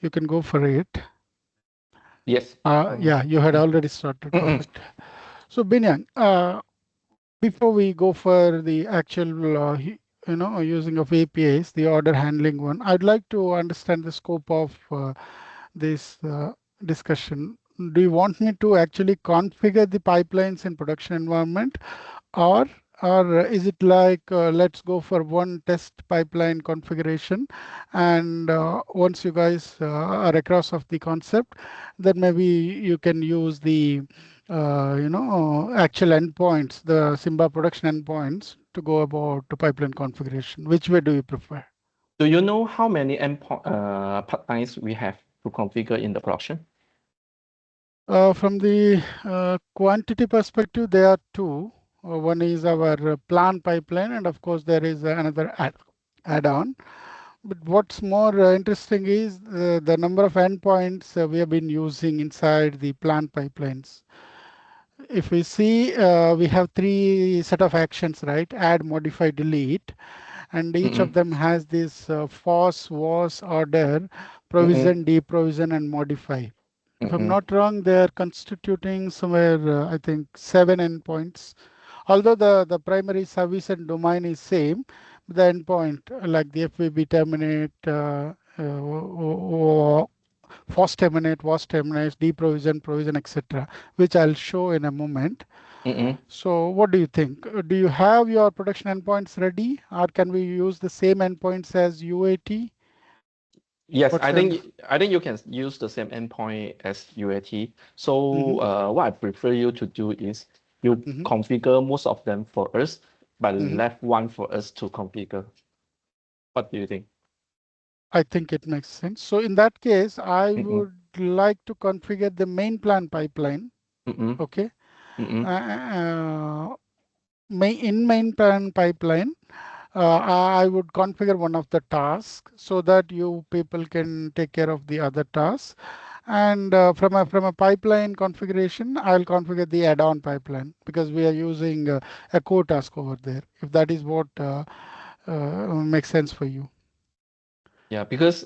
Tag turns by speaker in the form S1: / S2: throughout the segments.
S1: you can go for it.
S2: Yes.
S1: Yeah, you had already started.
S2: Mm-mm.
S1: Perfect. So Binyang, before we go for the actual, using of APIs, the order handling one, I'd like to understand the scope of this discussion. Do you want me to actually configure the pipelines in production environment, or is it like let's go for one test pipeline configuration, and once you guys are across of the concept, then maybe you can use the actual endpoints, the Simba production endpoints, to go about the pipeline configuration. Which way do you prefer?
S2: Do you know how many endpoint pipelines we have to configure in the production?
S1: From the quantity perspective, there are two. One is our plan pipeline, and of course, there is another add-on. But what's more interesting is the number of endpoints we have been using inside the plan pipelines. If we see, we have three set of actions, right? Add, modify, delete, and each of
S2: Mm-mm.
S1: them has this FOSS, WAS order:
S2: Mm-mm.
S1: provision, deprovision, and modify. If I'm
S2: Mm-mm.
S1: not wrong, they are constituting somewhere, I think, 7 endpoints. Although the primary service and domain is same, the endpoint like the FVB terminate, FOSS terminate, WAS terminate, deprovision, provision, etc., which I'll show in a moment.
S2: Mm-mm.
S1: So what do you think? Do you have your production endpoints ready, or can we use the same endpoints as UAT?
S2: Yes,
S1: What's an?
S2: I think you can use the same endpoint as UAT. So
S1: Mhm,
S2: what I prefer you to do is you
S1: mhm,
S2: configure most of them for us, but
S1: mhm.
S2: left one for us to configure. What do you think?
S1: I think it makes sense. So in that case, I
S2: Mm-mm.
S1: would like to configure the main plan pipeline.
S2: Mm-mm.
S1: Okay.
S2: Mm-mm.
S1: Uh, in main plan pipeline, I would configure one of the tasks so that you people can take care of the other tasks. And from a pipeline configuration, I'll configure the add-on pipeline because we are using a core task over there. If that is what makes sense for you.
S2: Yeah, because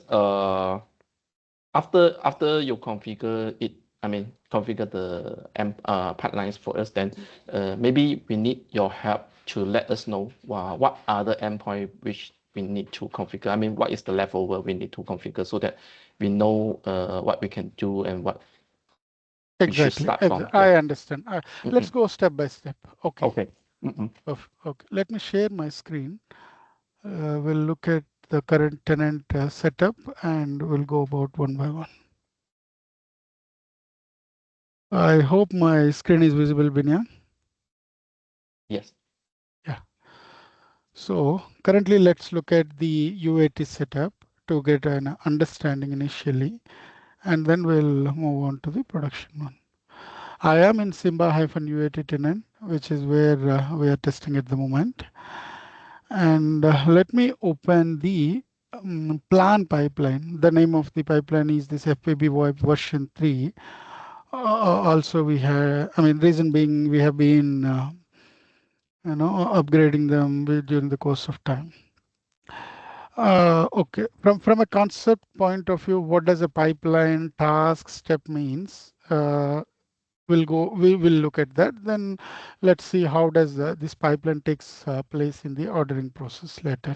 S2: after you configure it, I mean configure the pipelines for us, then maybe we need your help to let us know what are the endpoint which we need to configure. I mean, what is the level where we need to configure so that we know what we can do and what we should
S1: Exactly.
S2: start from. Yeah.
S1: I understand. Let's
S2: Mm-mm.
S1: go step by step. Okay.
S2: Okay. Mm-mm.
S1: Okay. Let me share my screen. We'll look at the current tenant setup and we'll go about one by one. I hope my screen is visible, Binya.
S2: Yes.
S1: Yeah. So currently, let's look at the UAT setup to get an understanding initially, and then we'll move on to the production one. I am in Simba-UAT tenant, which is where we are testing at the moment. And let me open the plan pipeline. The name of the pipeline is this FPB VoIP version 3. Also, we have, I mean, reason being we have been, upgrading them during the course of time. Okay, from a concept point of view, what does a pipeline task step means? We will look at that. Then let's see how does this pipeline takes place in the ordering process later.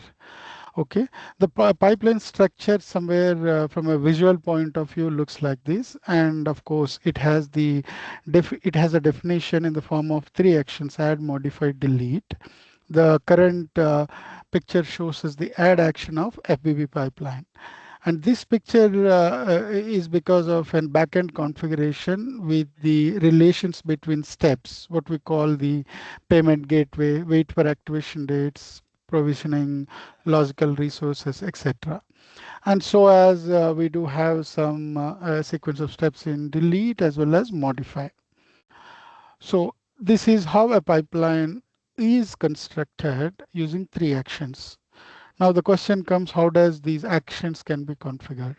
S1: Okay, the pipeline structure somewhere from a visual point of view looks like this, and of course it has a definition in the form of three actions: add, modify, delete. The current picture shows us the add action of FBB pipeline. And this picture is because of an backend configuration with the relations between steps, what we call the payment gateway, wait for activation dates, provisioning, logical resources, etc. And so as we do have some sequence of steps in delete as well as modify. So this is how a pipeline is constructed using three actions. Now the question comes, how does these actions can be configured?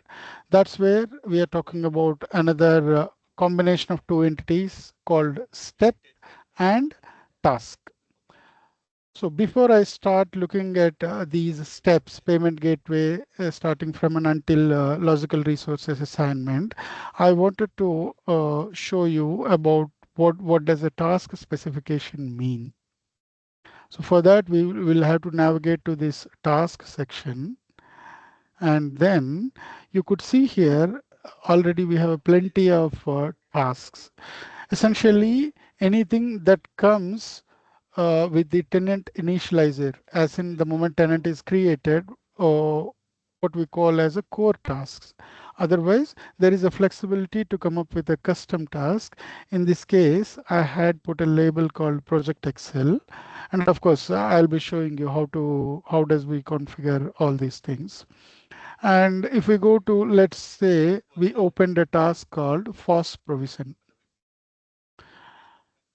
S1: That's where we are talking about another combination of two entities called step and task. So before I start looking at these steps, payment gateway, starting from an until logical resources assignment, I wanted to show you about what does a task specification mean. So for that, we will have to navigate to this task section. And then you could see here already we have plenty of tasks. Essentially, anything that comes with the tenant initializer, as in the moment tenant is created, or what we call as a core tasks. Otherwise, there is a flexibility to come up with a custom task. In this case, I had put a label called Project Excel, and of course, I'll be showing you how does we configure all these things. And if we go to, let's say, we opened a task called FOSS provision.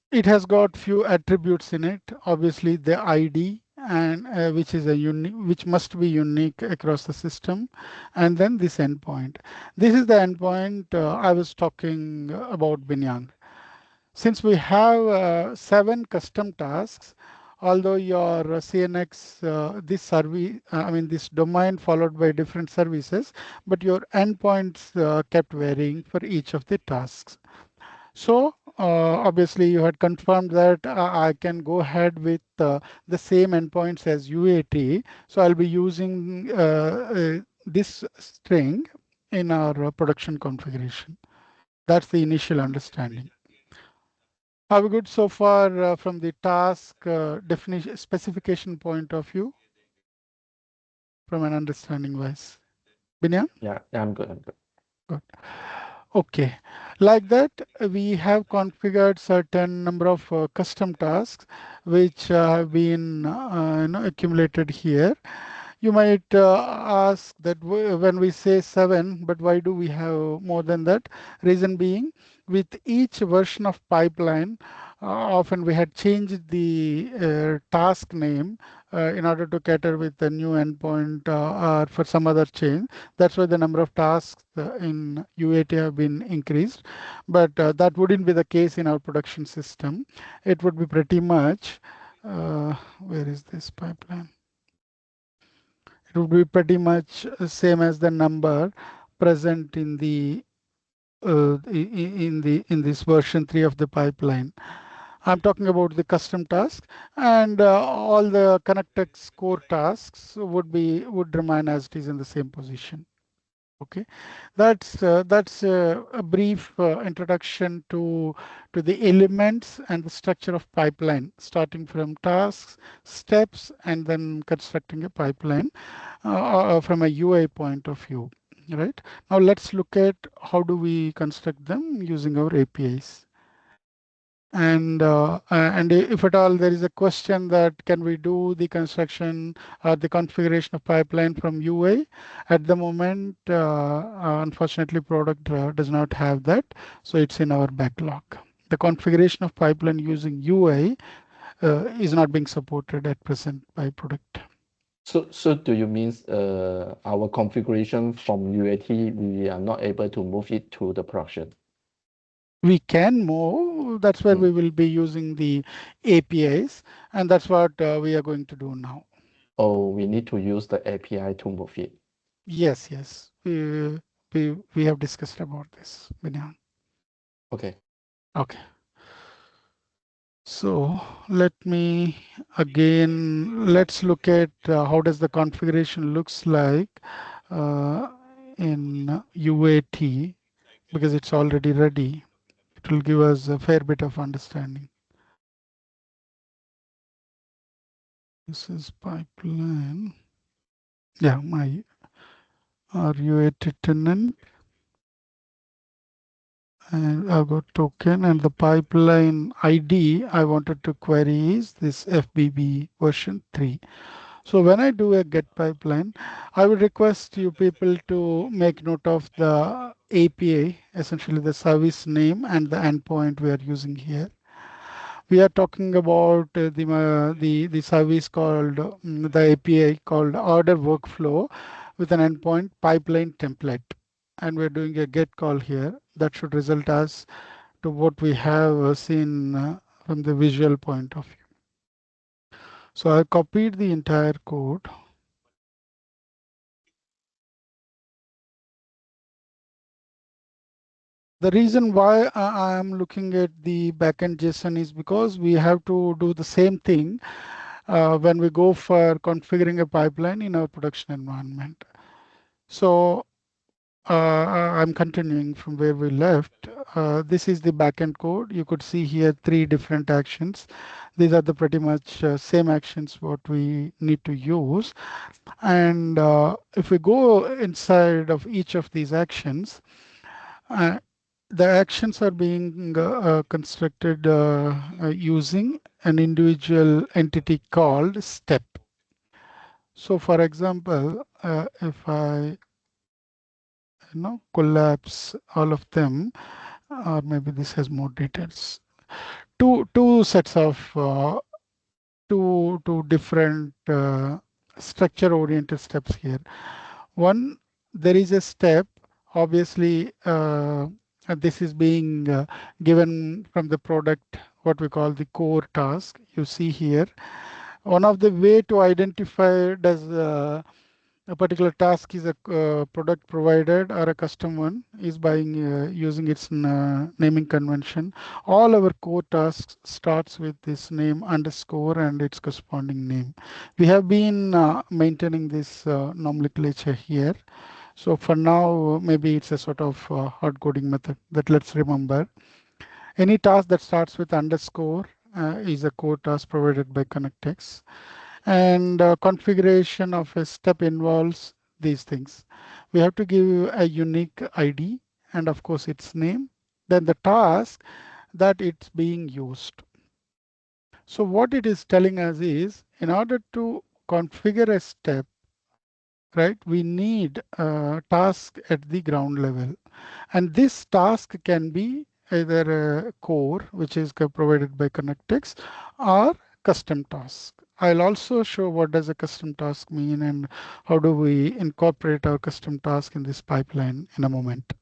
S1: It has got few attributes in it. Obviously, the ID and which is a unique, which must be unique across the system, and then this endpoint. This is the endpoint I was talking about Binyan. Since we have 7 custom tasks, although your CNX, this service, I mean this domain followed by different services, but your endpoints kept varying for each of the tasks. So obviously you had confirmed that I can go ahead with the same endpoints as UAT. So I'll be using this string in our production configuration. That's the initial understanding. Are we good so far from the task definition specification point of view from an understanding wise? Binyan?
S2: Yeah, I'm good. I'm good.
S1: Good. Okay. Like that, we have configured certain number of custom tasks which have been accumulated here. You might ask that when we say 7, but why do we have more than that? Reason being, with each version of pipeline, often we had changed the task name in order to cater with the new endpoint or for some other change. That's why the number of tasks in UAT have been increased. But that wouldn't be the case in our production system. It would be pretty much, where is this pipeline? It would be pretty much same as the number present in the in this version 3 of the pipeline. I'm talking about the custom task, and all the ConnectX core tasks would remain as it is in the same position. Okay, that's a brief introduction to the elements and the structure of pipeline, starting from tasks, steps, and then constructing a pipeline from a UI point of view. Right now, let's look at how do we construct them using our APIs. And if at all there is a question that can we do the construction or the configuration of pipeline from UA, at the moment, unfortunately, product does not have that, so it's in our backlog. The configuration of pipeline using UA is not being supported at present by product.
S2: So do you mean our configuration from UAT, we are not able to move it to the production?
S1: We can move. That's where we
S2: Mm.
S1: will be using the APIs, and that's what we are going to do now.
S2: Oh, we need to use the API to move it.
S1: Yes, yes. We have discussed about this, Binyan.
S2: Okay.
S1: Okay. So let me let's look at how does the configuration looks like uh, in UAT because it's already ready. It will give us a fair bit of understanding. This is pipeline. Yeah, my UAT tenant. And I've got token and the pipeline ID I wanted to query is this FBB version 3. So when I do a get pipeline, I would request you people to make note of the API, essentially the service name and the endpoint we are using here. We are talking about the service called the API called order workflow with an endpoint pipeline template. And we're doing a get call here that should result us to what we have seen from the visual point of view. So I copied the entire code. The reason why I am looking at the backend JSON is because we have to do the same thing when we go for configuring a pipeline in our production environment. So I'm continuing from where we left. This is the backend code. You could see here three different actions. These are the pretty much same actions what we need to use. And if we go inside of each of these actions, uh, the actions are being constructed using an individual entity called step. So for example, if I collapse all of them, or maybe this has more details. Two sets of two different structure-oriented steps here. One, there is a step. Obviously, this is being given from the product, what we call the core task. You see here. One of the way to identify does a particular task is a product provided or a custom one is by using its naming convention. All our core tasks starts with this name underscore and its corresponding name. We have been maintaining this nomenclature here. So for now, maybe it's a sort of hard coding method that let's remember. Any task that starts with underscore is a core task provided by ConnectX. And configuration of a step involves these things. We have to give a unique ID and of course its name, then the task that it's being used. So what it is telling us is in order to configure a step, right, we need a task at the ground level. And this task can be either a core, which is provided by ConnectX, or custom task. I'll also show what does a custom task mean and how do we incorporate our custom task in this pipeline in a moment.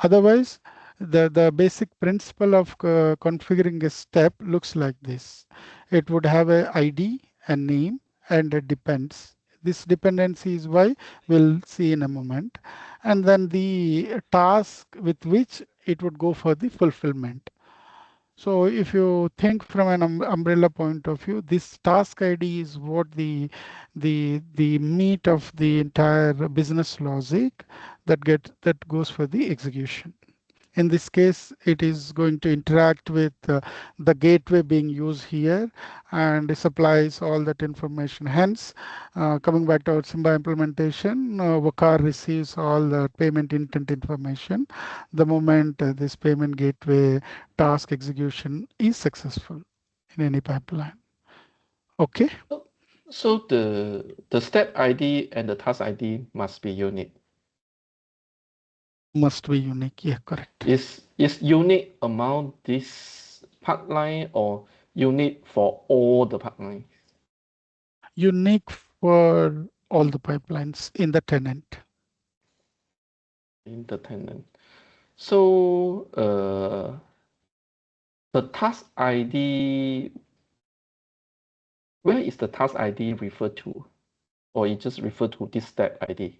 S1: Otherwise, the basic principle of configuring a step looks like this. It would have a ID, a name, and a depends. This dependency is why we'll see in a moment. And then the task with which it would go for the fulfillment. So if you think from an umbrella point of view, this task ID is what the meat of the entire business logic that goes for the execution. In this case, it is going to interact with the gateway being used here and it supplies all that information. Hence, coming back to our Simba implementation, WCAR receives all the payment intent information the moment this payment gateway task execution is successful in any pipeline. Okay,
S2: So, so the step ID and the task ID must be unique.
S1: must be unique. Yeah, correct.
S2: Is unique among this pipeline or unique for all the pipelines
S1: Unique for all the pipelines in the tenant.
S2: in the tenant? So the task ID, where is the task ID referred to? Or it just refer to this step ID?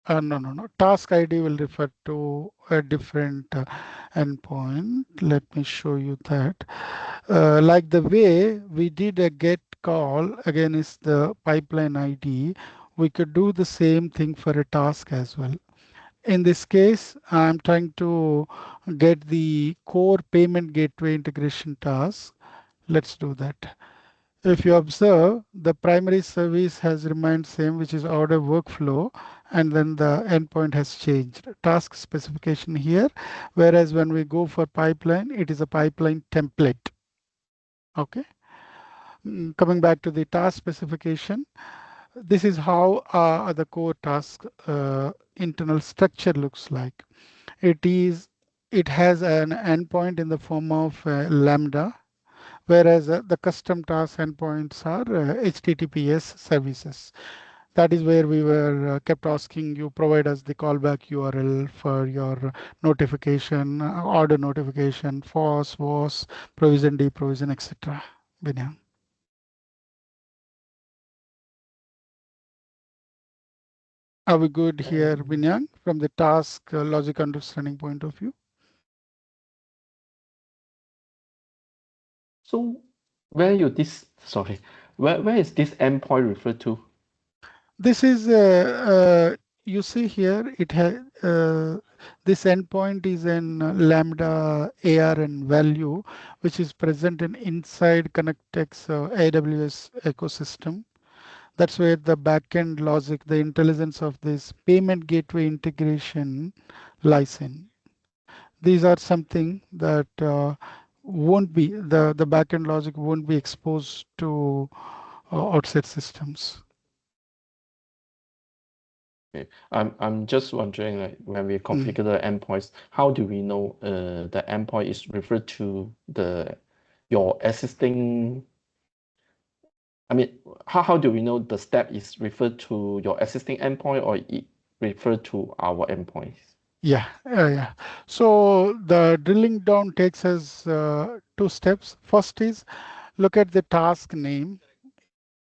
S1: No, no, no. Task ID will refer to a different endpoint. Let me show you that. Like the way we did a get call against the pipeline ID, we could do the same thing for a task as well. In this case, I'm trying to get the core payment gateway integration task. Let's do that. If you observe, the primary service has remained same, which is order workflow, and then the endpoint has changed. Task specification here, whereas when we go for pipeline, it is a pipeline template. Okay. Coming back to the task specification, this is how the core task internal structure looks like. It is, it has an endpoint in the form of Lambda, whereas the custom task endpoints are HTTPS services. That is where we were kept asking you provide us the callback URL for your notification, order notification, FOS, WOS, provision, deprovision, etc. Binay. Are we good here,
S2: And
S1: Binyang, from the task logic understanding point of view?
S2: so where you this sorry, where is this endpoint referred to?
S1: This is, you see here, it has this endpoint is an lambda ARN value, which is present in inside ConnectX AWS ecosystem. That's where the backend logic, the intelligence of this payment gateway integration lies in. These are something that won't be the backend logic won't be exposed to outside systems.
S2: Okay. I'm just wondering, like when we
S1: Mm.
S2: configure the endpoints, how do we know the endpoint is referred to the your existing? I mean, how do we know the step is referred to your existing endpoint or it referred to our endpoints?
S1: Yeah, yeah. So the drilling down takes us two steps. First is look at the task name.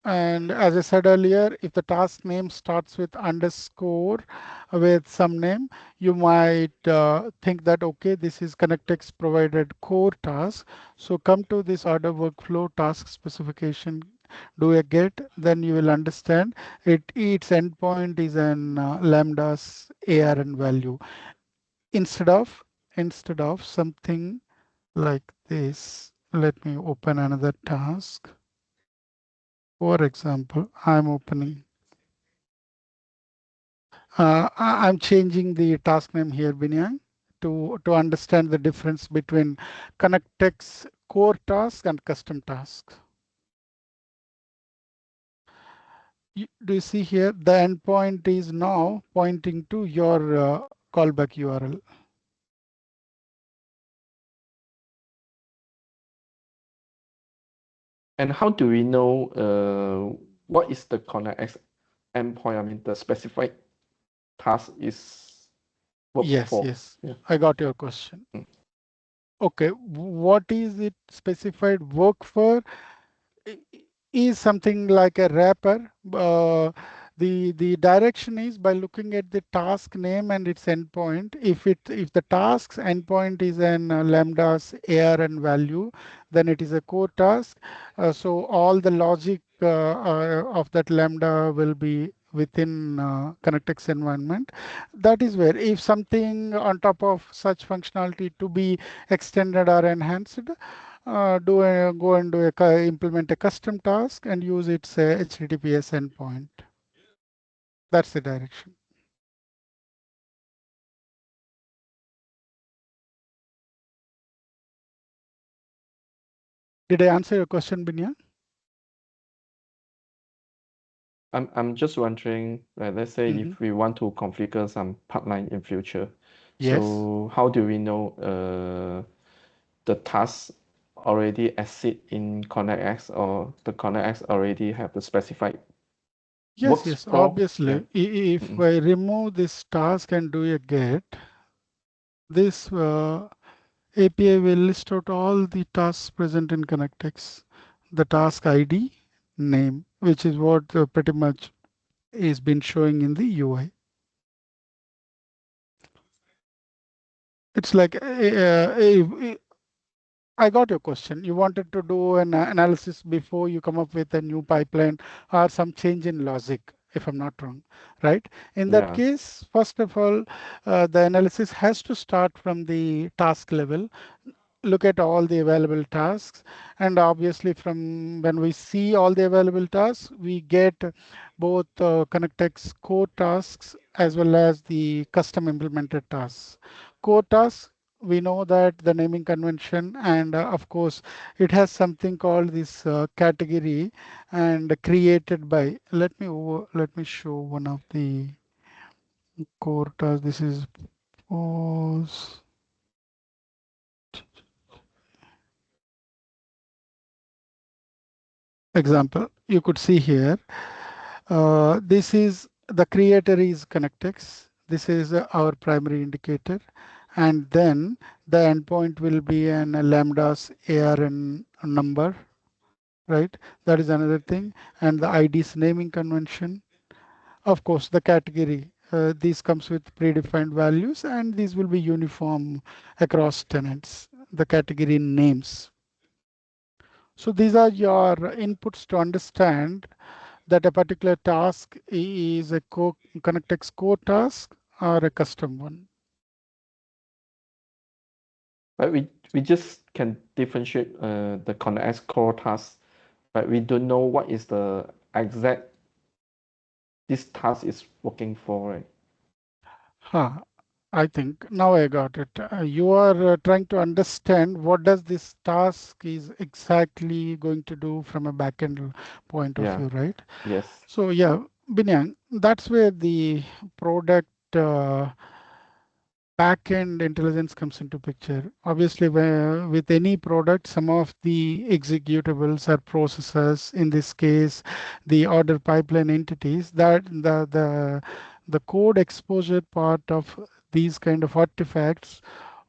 S1: And as I said earlier, if the task name starts with underscore with some name, you might think that, okay, this is ConnectX provided core task. So come to this order workflow task specification, do a get, then you will understand its endpoint is an lambda's ARN value instead of something like this. Let me open another task. For example, I'm opening. I'm changing the task name here, Binyang, to understand the difference between ConnectX core task and custom task. Do you see here the endpoint is now pointing to your callback URL?
S2: And how do we know what is the ConnectX endpoint? I mean, the specified task is work
S1: Yes,
S2: for.
S1: yes,
S2: Yeah.
S1: I got your question.
S2: Mm.
S1: Okay, what is it specified work for? i- is something like a wrapper. The direction is by looking at the task name and its endpoint. If the task's endpoint is an lambda's ARN value, then it is a core task. So all the logic of that lambda will be within ConnectX environment. That is where if something on top of such functionality to be extended or enhanced, go and implement a custom task and use its HTTPS endpoint. That's the direction. Did I answer your question, Binya?
S2: I'm just wondering, let's say
S1: Hmm.
S2: if we want to configure some pipeline in future,
S1: Yes.
S2: so how do we know the task already exist in ConnectX or the ConnectX already have the specified
S1: Yes, yes,
S2: workflow?
S1: obviously.
S2: Yeah.
S1: If
S2: Mm.
S1: I remove this task and do a get, this API will list out all the tasks present in ConnectX, the task ID, name, which is what pretty much is been showing in the UI. It's like I got your question. You wanted to do an analysis before you come up with a new pipeline or some change in logic, if I'm not wrong, right? In that
S2: Yeah.
S1: case, first of all, the analysis has to start from the task level, look at all the available tasks, and obviously from when we see all the available tasks, we get both ConnectX core tasks as well as the custom implemented tasks. Core tasks, we know that the naming convention, and of course it has something called this category and created by, let me show one of the core tasks. This is pause example. You could see here. This is the creator is ConnectX. This is our primary indicator. And then the endpoint will be an lambda's ARN number, right? That is another thing. And the ID's naming convention. Of course, the category. These comes with predefined values and these will be uniform across tenants, the category names. So these are your inputs to understand that a particular task is a ConnectX core task or a custom one.
S2: But we just can differentiate the ConnectX core task, but we don't know what is the exact this task is working for, right?
S1: Huh. I think now I got it. You are trying to understand what does this task is exactly going to do from a backend point of
S2: Yeah.
S1: view, right?
S2: Yes.
S1: So yeah, Binyang, that's where the product back-end intelligence comes into picture. Obviously, with any product, some of the executables or processes, in this case, the order pipeline entities, that the code exposure part of these kind of artifacts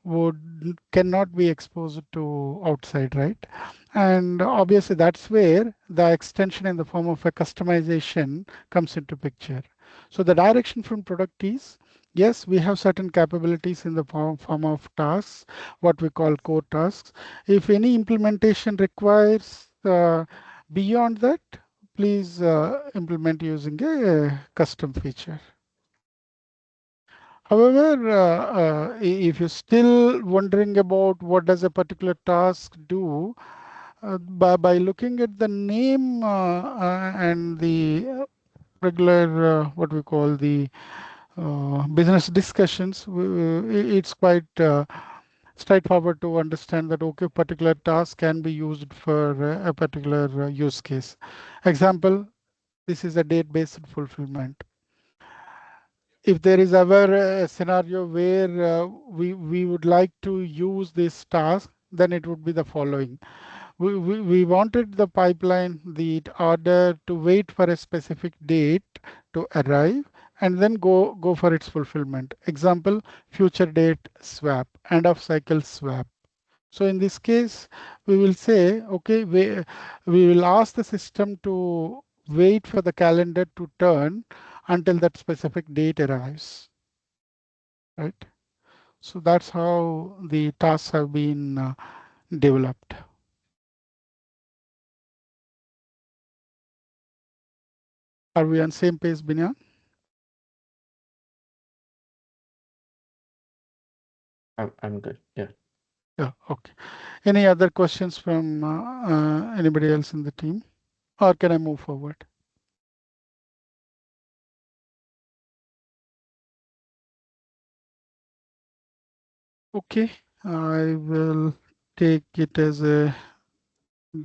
S1: would cannot be exposed to outside, right? And obviously, that's where the extension in the form of a customization comes into picture. So the direction from product is yes, we have certain capabilities in the form of tasks, what we call core tasks. If any implementation requires beyond that, please implement using a custom feature. However, if you're still wondering about what does a particular task do, by looking at the name and the regular, what we call the business discussions, it's quite straightforward to understand that okay, particular task can be used for a particular use case. Example, this is a date-based fulfillment. If there is ever a scenario where we would like to use this task, then it would be the following. We wanted the pipeline, the order to wait for a specific date to arrive and then go for its fulfillment. Example, future date swap, end of cycle swap. So in this case, we will say, okay, we will ask the system to wait for the calendar to turn until that specific date arrives, right? So that's how the tasks have been developed. Are we on same page, Binyan?
S2: I'm good. Yeah.
S1: Yeah, okay. Any other questions from anybody else in the team? Or can I move forward? Okay, I will take it as a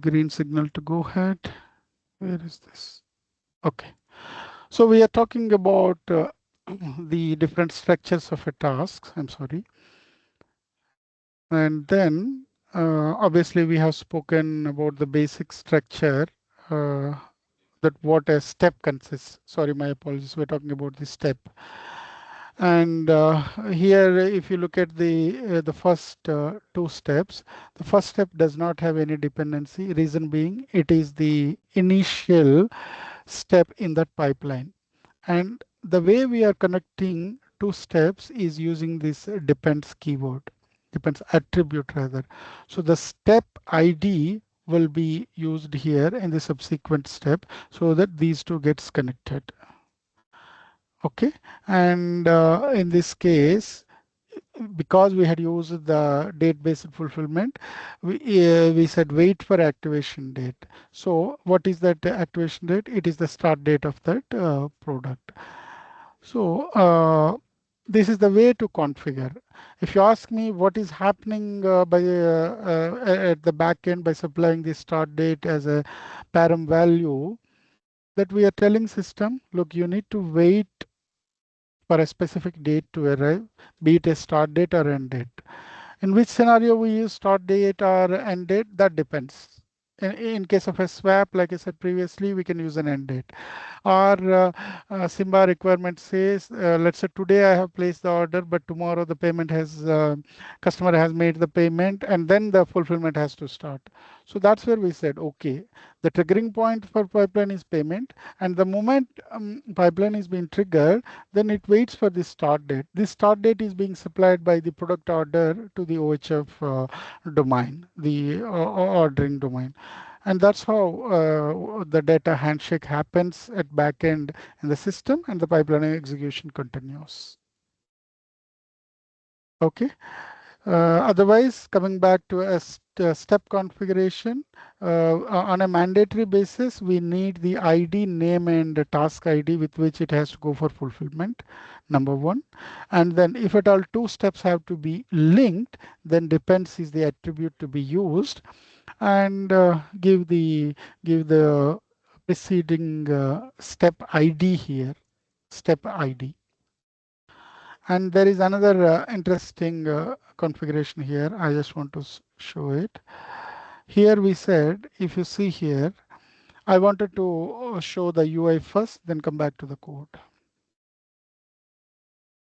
S1: green signal to go ahead. Where is this? Okay. So we are talking about the different structures of a task. I'm sorry. And then obviously we have spoken about the basic structure uh, that what a step consists. Sorry, my apologies. We're talking about the step. And here, if you look at the first two steps, the first step does not have any dependency. Reason being, it is the initial step in that pipeline. And the way we are connecting two steps is using this depends keyword, depends attribute rather. So the step ID will be used here in the subsequent step so that these two gets connected. Okay, and in this case, because we had used the date-based fulfillment, we said wait for activation date. So what is that activation date? It is the start date of that product. So this is the way to configure. If you ask me what is happening at the back end by supplying the start date as a param value, that we are telling system, look, you need to wait for a specific date to arrive, be it a start date or end date. In which scenario we use start date or end date, that depends. In case of a swap, like I said previously, we can use an end date. Or Simba requirement says, let's say today I have placed the order, but tomorrow the payment has, customer has made the payment and then the fulfillment has to start. So that's where we said, okay, the triggering point for pipeline is payment, and the moment pipeline is being triggered, then it waits for the start date. This start date is being supplied by the product order to the OHF domain, the ordering domain. And that's how the data handshake happens at backend in the system, and the pipeline execution continues. Okay. Otherwise, coming back to a step configuration, on a mandatory basis, we need the ID, name, and the task ID with which it has to go for fulfillment, number one. And then if at all two steps have to be linked, then depends is the attribute to be used, and give the preceding step ID here, step ID. And there is another interesting configuration here. I just want to show it. Here we said, if you see here, I wanted to show the UI first, then come back to the code.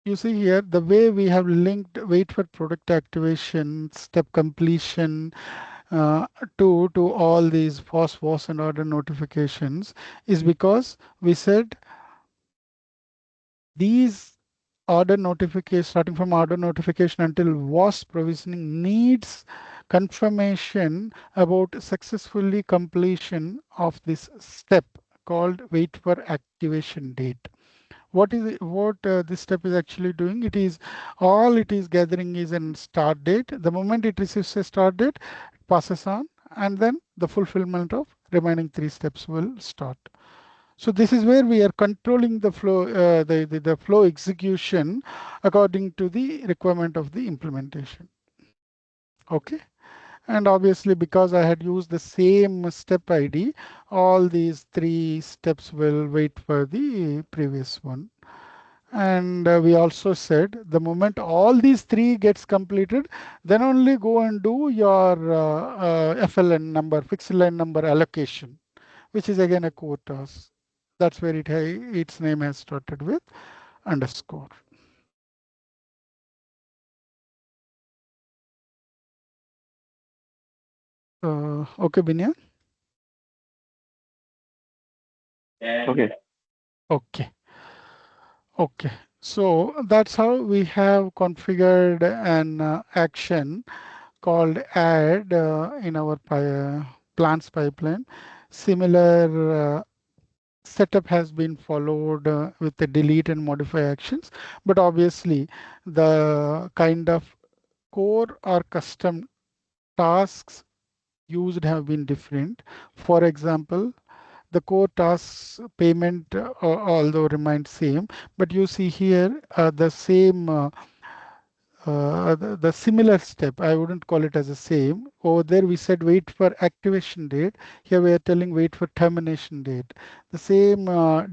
S1: You see here, the way we have linked wait for product activation, step completion uh, to all these FOSS, WOS, and order notifications is because we said these order notification, starting from order notification until WAS provisioning, needs confirmation about successfully completion of this step called wait for activation date. What this step is actually doing? It is all it is gathering is a start date. The moment it receives a start date, it passes on, and then the fulfillment of remaining three steps will start. So this is where we are controlling the flow, the flow execution according to the requirement of the implementation. Okay. And obviously, because I had used the same step ID, all these three steps will wait for the previous one. And we also said the moment all these three gets completed, then only go and do your FLN number, fixed line number allocation, which is again a core task. That's where its name has started with underscore. Okay, Binya.
S2: Okay.
S1: Okay. Okay. So that's how we have configured an action called add in our plants pipeline. Similar setup has been followed with the delete and modify actions, but obviously the kind of core or custom tasks used have been different. For example, the core tasks payment although remained same, but you see here the same the similar step. I wouldn't call it as the same. Over there we said wait for activation date. Here we are telling wait for termination date. The same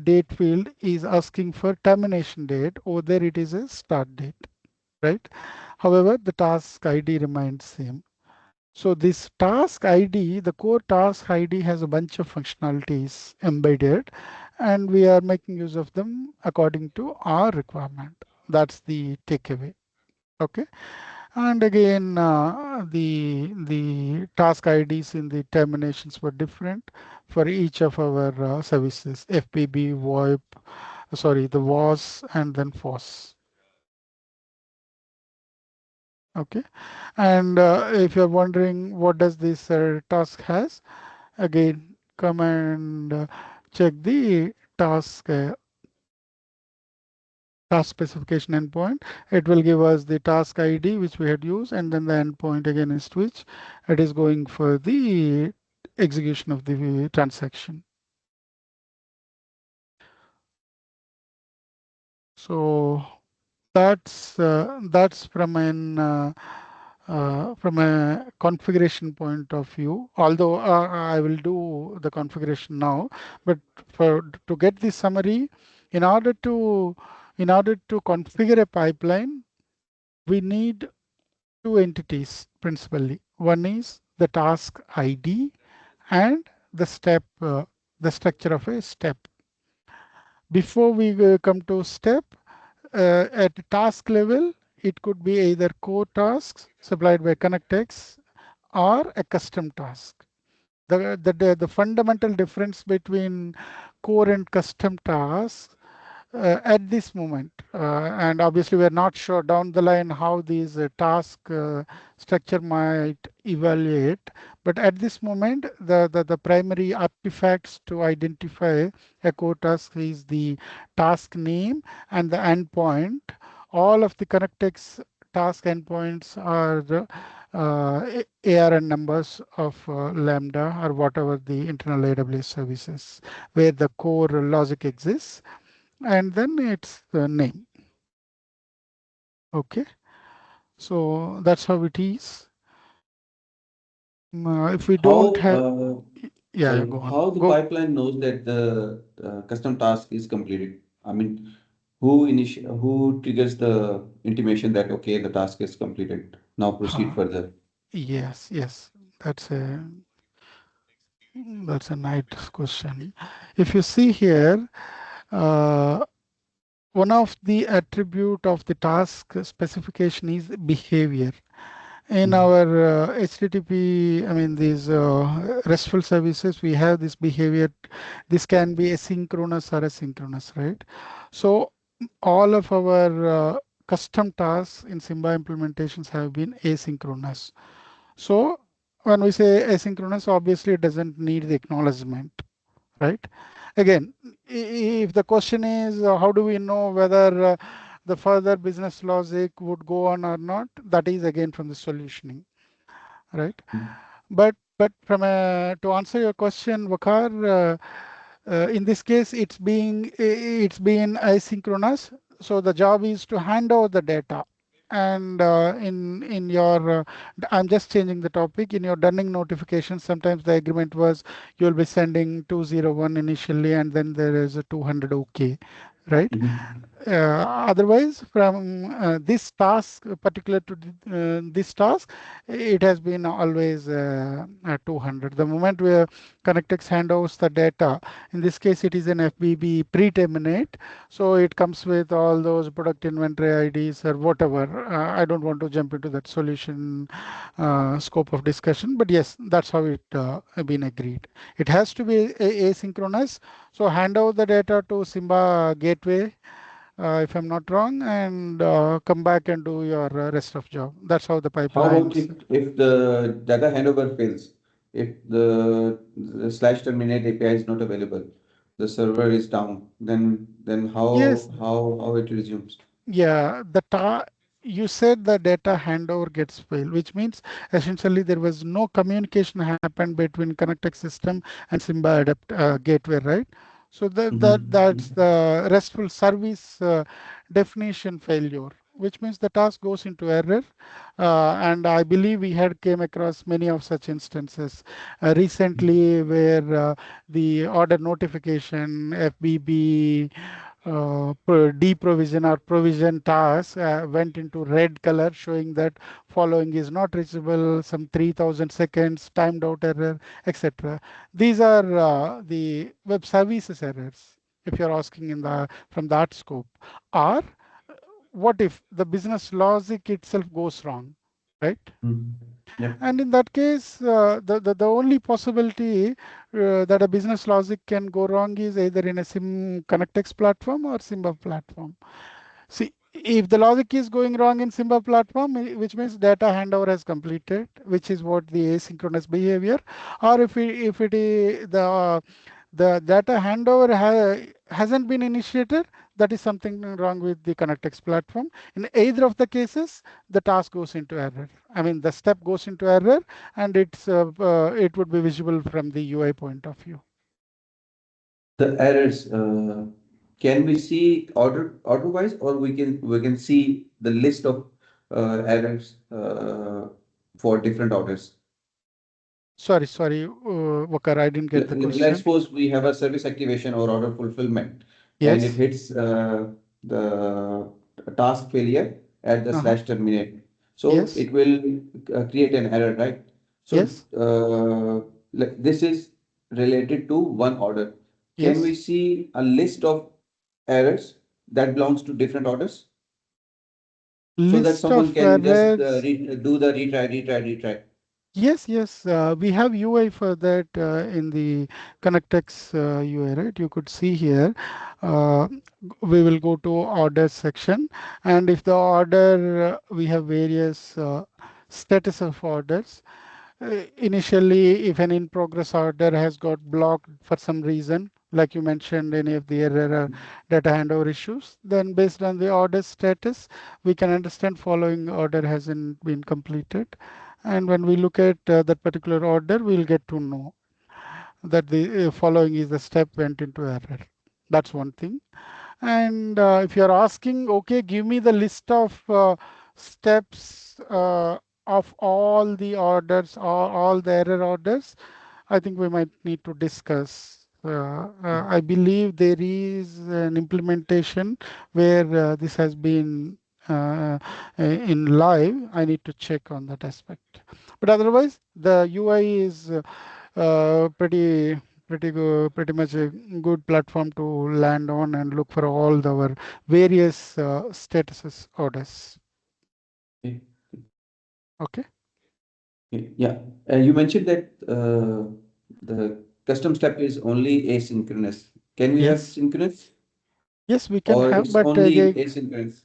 S1: date field is asking for termination date. Over there it is a start date, right? However, the task ID remains same. So this task ID, the core task ID has a bunch of functionalities embedded, and we are making use of them according to our requirement. That's the takeaway. Okay. And again, the task IDs in the terminations were different for each of our services, FPB, VoIP, sorry, the WAS, and then FOSS. Okay. And if you're wondering what does this task has, again, come and check the task specification endpoint. It will give us the task ID which we had used, and then the endpoint again is which it is going for the execution of the transaction. So that's from a configuration point of view. Although I will do the configuration now, but to get the summary, in order to configure a pipeline, we need two entities principally. One is the task ID and the structure of a step. Before we come to step, at task level, it could be either core tasks supplied by ConnectX or a custom task. The fundamental difference between core and custom tasks at this moment. And obviously, we're not sure down the line how these task structure might evaluate. But at this moment, the primary artifacts to identify a core task is the task name and the endpoint. All of the ConnectX task endpoints are ARN numbers of Lambda or whatever the internal AWS services where the core logic exists, and then it's the name. Okay, so that's how it is. If we don't
S3: How,
S1: have, yeah, yeah,
S3: sorry,
S1: go on,
S3: how the
S1: go.
S3: pipeline knows that the custom task is completed? I mean, who triggers the intimation that okay, the task is completed. Now proceed
S1: Uh,
S3: further.
S1: yes, yes, that's a that's a nice question. If you see here, uh, one of the attribute of the task specification is behavior. In
S3: Mhm.
S1: our HTTP, I mean these RESTful services, we have this behavior. This can be asynchronous or asynchronous, right? So all of our custom tasks in Simba implementations have been asynchronous. So when we say asynchronous, obviously it doesn't need the acknowledgement, right? Again, if the question is how do we know whether the further business logic would go on or not, that is again from the solutioning, right? But from a, to answer your question, Vakar, in this case, it's being asynchronous. So the job is to hand over the data. And in your, I'm just changing the topic. In your dunning notification, sometimes the agreement was you'll be sending 201 initially, and then there is a 200 OK, right?
S3: Mhm.
S1: Otherwise, from this task, particular to this task, it has been always 200. The moment where ConnectX handovers the data, in this case, it is an FBB pre-terminate, so it comes with all those product inventory IDs or whatever. I don't want to jump into that solution scope of discussion, but yes, that's how it been agreed. It has to be asynchronous, so hand over the data to Simba gateway if I'm not wrong, and come back and do your rest of job. That's how the
S3: How about
S1: pipelines.
S3: if the data handover fails? If the slash terminate API is not available, the server is down, then
S1: Yes,
S3: how it resumes?
S1: yeah, you said the data handover gets failed, which means essentially there was no communication happened between ConnectX system and Simba Adapt gateway, right? So that's
S3: Mhm.
S1: the RESTful service definition failure, which means the task goes into error. And I believe we had came across many of such instances recently where the order notification, FBB, deprovision or provision task went into red color, showing that following is not reachable, some 3000 seconds, timed out error, etc. These are the web services errors, if you're asking in the from that scope. Or what if the business logic itself goes wrong, right?
S3: Mhm. Yep.
S1: And in that case, the only possibility that a business logic can go wrong is either in a ConnectX platform or Simba platform. See, if the logic is going wrong in Simba platform, which means data handover has completed, which is what the asynchronous behavior, or if it is the data handover hasn't been initiated, that is something wrong with the ConnectX platform. In either of the cases, the task goes into error. I mean, the step goes into error, and it would be visible from the UI point of view.
S3: The errors, can we see order wise, or we can see the list of errors for different orders?
S1: Sorry, Wakar, I didn't get the
S3: Let's
S1: question.
S3: suppose we have a service activation or order fulfillment, and it
S1: Yes.
S3: hits the task failure at the
S1: Uh-huh.
S3: slash terminate. So
S1: Yes.
S3: it will create an error, right? So
S1: Yes.
S3: this is related to one order. Can we
S1: Yes.
S3: see a list of errors that belongs to different orders so that
S1: List
S3: someone
S1: of
S3: can just
S1: errors.
S3: do the retry, retry, retry?
S1: Yes, yes, we have UI for that in the ConnectX UI, right? You could see here. Uh, we will go to order section, and if the order we have various status of orders. Initially, if an in progress order has got blocked for some reason, like you mentioned, any of the error or data handover issues, then based on the order status, we can understand following order hasn't been completed. And when we look at that particular order, we'll get to know that the following is the step went into error. That's one thing. And if you're asking, okay, give me the list of steps of all the orders or all the error orders, I think we might need to discuss. I believe there is an implementation where this has been in live. I need to check on that aspect. But otherwise, the UI is pretty good, pretty much a good platform to land on and look for all our various statuses orders.
S3: Okay.
S1: Okay.
S3: Okay, yeah. You mentioned that the custom step is only asynchronous. Can we have
S1: Yes.
S3: synchronous
S1: Yes, we can
S3: or
S1: have,
S3: it's
S1: but
S3: only asynchronous?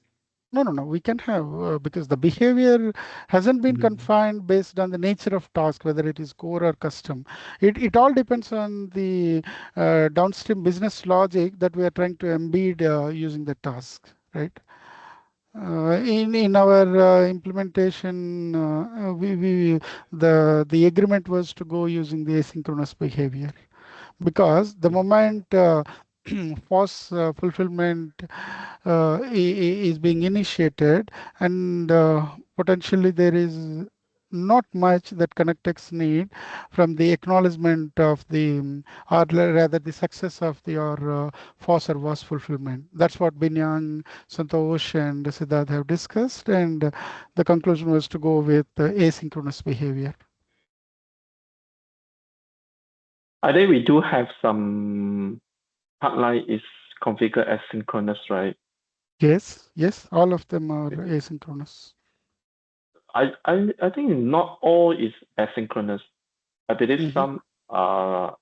S1: no, no, no. We can have because the behavior hasn't been
S3: Mhm.
S1: confined based on the nature of task, whether it is core or custom. It all depends on the downstream business logic that we are trying to embed using the task, right? In our implementation, we the agreement was to go using the asynchronous behavior because the moment FOSS fulfillment is being initiated and potentially there is not much that ConnectX need from the acknowledgement of the or rather the success of the or FOSS or WAS fulfillment. That's what Binyang, Santosh and Siddharth have discussed, and the conclusion was to go with asynchronous behavior.
S2: I think we do have some pipeline is configured as synchronous, right?
S1: Yes, yes, all of them are asynchronous.
S2: I think not all is asynchronous. I believe
S1: Hmm.
S2: some are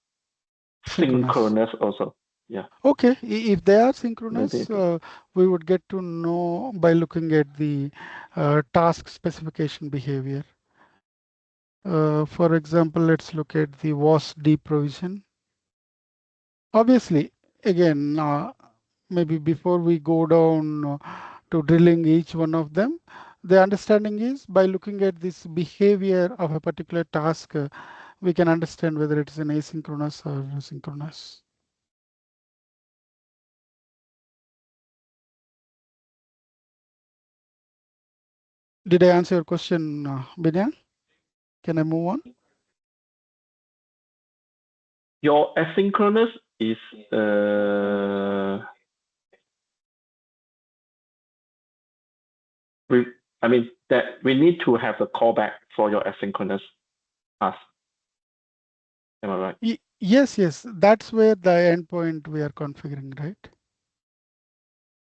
S1: Synchronous.
S2: synchronous also. Yeah,
S1: Okay, if they are
S2: maybe.
S1: synchronous, we would get to know by looking at the task specification behavior. For example, let's look at the was provision. Obviously, again, maybe before we go down to drilling each one of them, the understanding is by looking at this behavior of a particular task, we can understand whether it is an asynchronous or synchronous. Did I answer your question, Binyan? Can I move on?
S2: Your asynchronous is uh we I mean that we need to have a callback for your asynchronous task. Am I right?
S1: Yes, yes, that's where the endpoint we are configuring, right?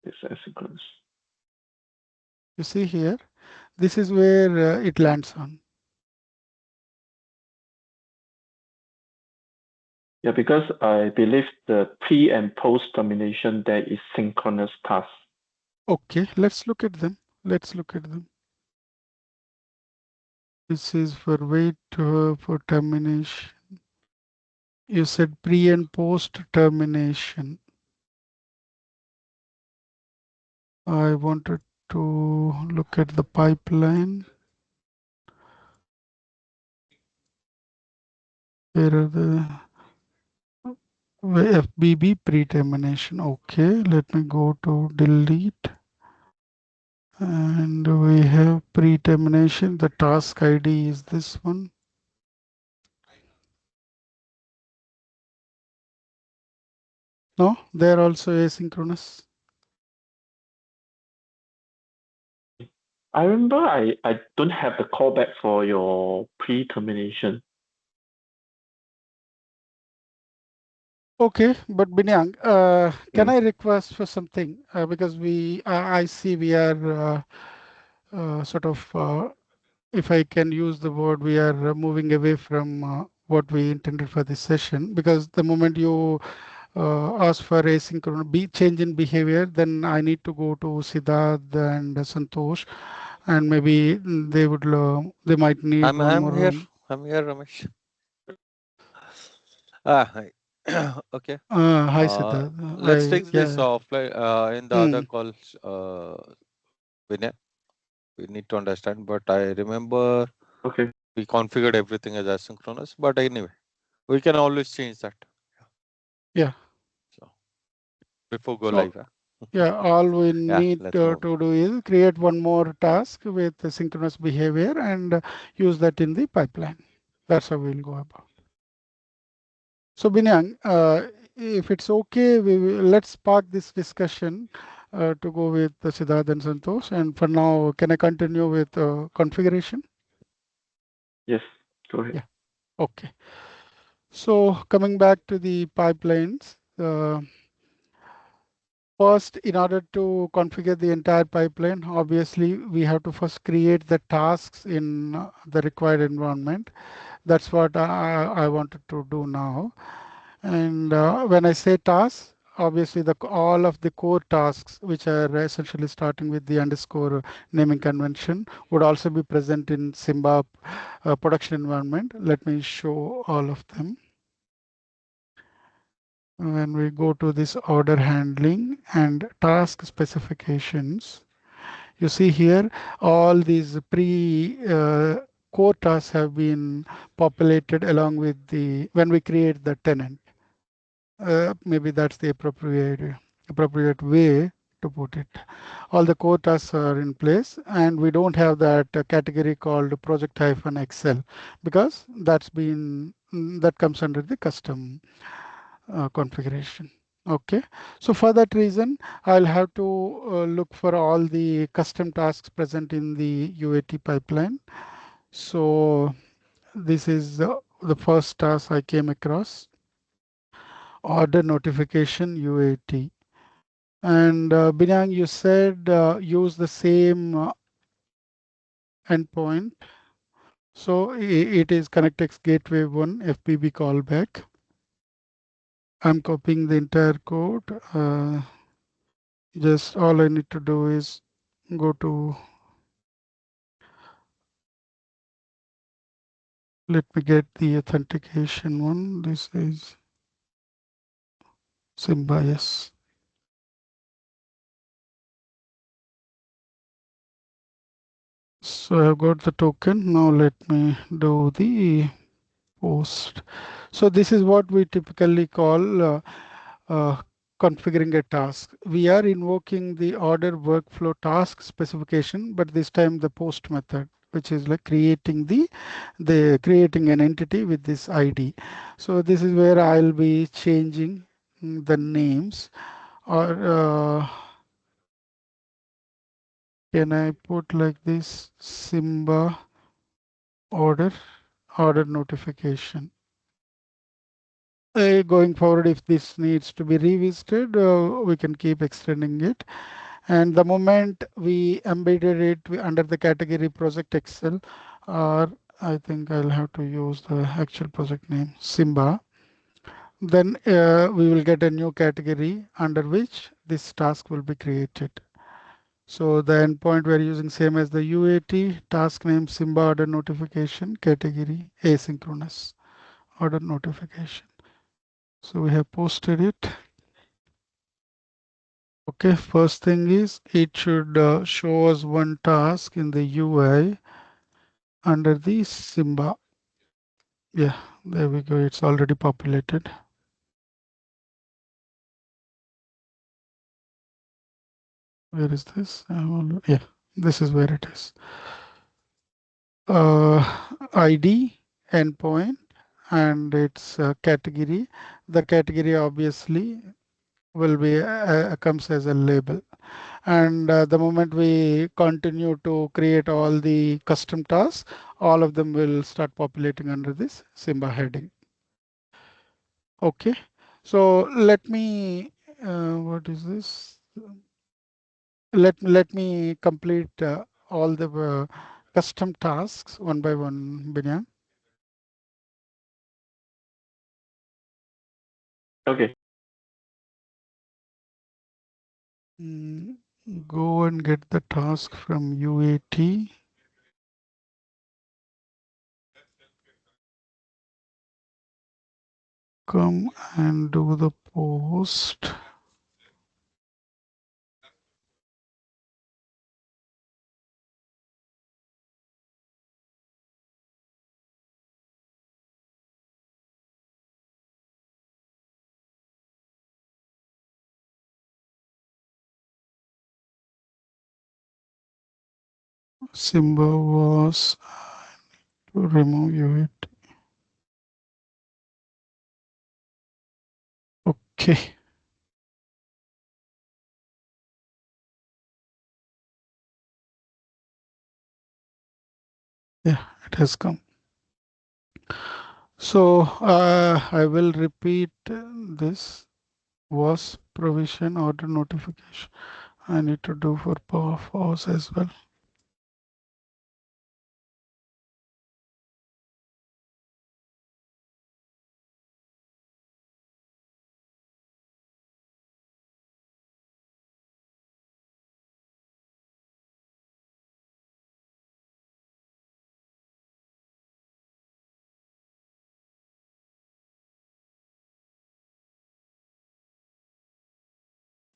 S2: It's asynchronous.
S1: You see here, this is where it lands on.
S2: Yeah, because I believe the pre and post termination there is synchronous task.
S1: Okay, let's look at them. Let's look at them. This is for wait for termination. You said pre and post termination. I wanted to look at the pipeline. Where are the FBB pre-termination? Okay, let me go to delete. And we have pre-termination. The task ID is this one. No, they're also asynchronous.
S2: I remember I don't have the callback for your pre-termination.
S1: Okay, but Binyang, can
S2: Mm.
S1: I request for something? Because I see we are sort of if I can use the word, we are moving away from what we intended for this session, because the moment you ask for asynchronous change in behavior, then I need to go to Siddharth and Santosh, and maybe they might need one
S4: I'm
S1: more
S4: here.
S1: room.
S4: I'm here, Ramesh. Hi. Okay.
S1: Hi Siddharth.
S4: Let's take this
S1: Yeah.
S4: offline in the other
S1: Mm,
S4: calls. Vinay, we need to understand. But I remember
S2: Okay.
S4: we configured everything as asynchronous. But anyway, we can always change that.
S1: yeah.
S4: So before go
S1: So
S4: live. Huh?
S1: yeah, all we
S4: Yeah.
S1: need
S4: Let's move.
S1: to do is create one more task with the synchronous behavior and use that in the pipeline. That's how we'll go about. So Binyang, if it's okay, let's park this discussion to go with Siddharth and Santosh. And for now, can I continue with configuration?
S2: Yes. Go ahead.
S1: Yeah. Okay. So coming back to the pipelines. First, in order to configure the entire pipeline, obviously we have to first create the tasks in the required environment. That's what I wanted to do now. And when I say tasks, obviously all of the core tasks, which are essentially starting with the underscore naming convention, would also be present in Simba production environment. Let me show all of them. When we go to this order handling and task specifications, you see here all these core tasks have been populated along with the when we create the tenant. Maybe that's the appropriate way to put it. All the core tasks are in place, and we don't have that category called project-excel because that comes under the custom configuration. Okay, so for that reason, I'll have to look for all the custom tasks present in the UAT pipeline. So this is the first task I came across, order notification UAT. And Binyang, you said use the same endpoint. So it is ConnectX Gateway 1 FPB callback. I'm copying the entire code. Just all I need to do is go to, let me get the authentication one. This is Simba, yes. So I've got the token. Now let me do the post. So this is what we typically call uh, configuring a task. We are invoking the order workflow task specification, but this time the post method, which is like creating an entity with this ID. So this is where I'll be changing the names, or can I put like this Simba order notification. Going forward, if this needs to be revisited, we can keep extending it. And the moment we embedded it under the category project Excel, or I think I'll have to use the actual project name, Simba, then we will get a new category under which this task will be created. So the endpoint we're using same as the UAT, task name Simba order notification, category asynchronous order notification. So we have posted it. Okay, first thing is it should show us one task in the UI under the Simba. Yeah, there we go. It's already populated. Where is this? Yeah, this is where it is. ID, endpoint, and its category. The category obviously will be comes as a label. And the moment we continue to create all the custom tasks, all of them will start populating under this Simba heading. Okay, so let me, what is this? Let me complete all the custom tasks one by one, Binyan.
S2: Okay.
S1: Mm, Go and get the task from UAT. Come and do the post. Simba was to remove UAT. Okay. Yeah, it has come. So I will repeat this was provision order notification. I need to do for pause as well.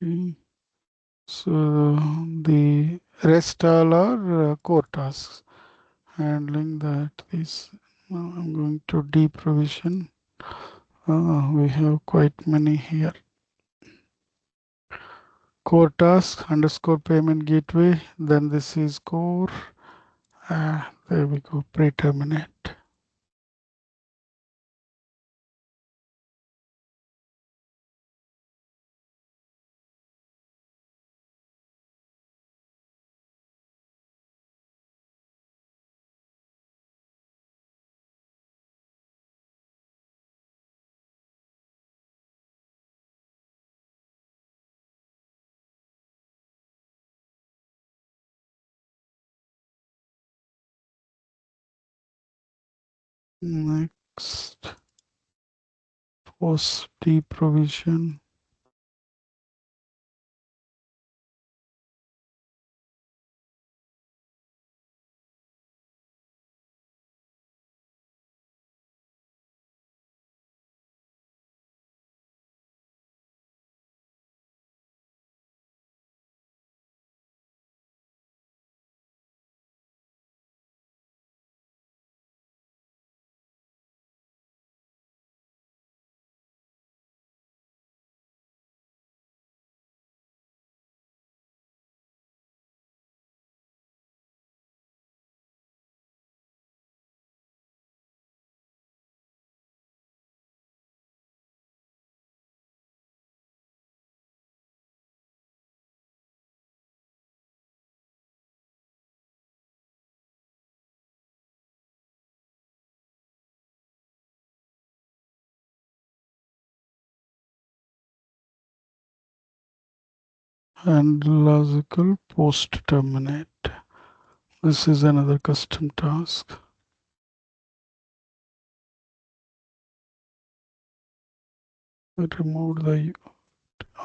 S1: Okay. So the rest all are core tasks. Handling that is now I'm going to deprovision. We have quite many here. Core task underscore payment gateway. Then this is core. There we go. Pre-terminate. Next, post deprovision. And logical post terminate. This is another custom task. I removed the.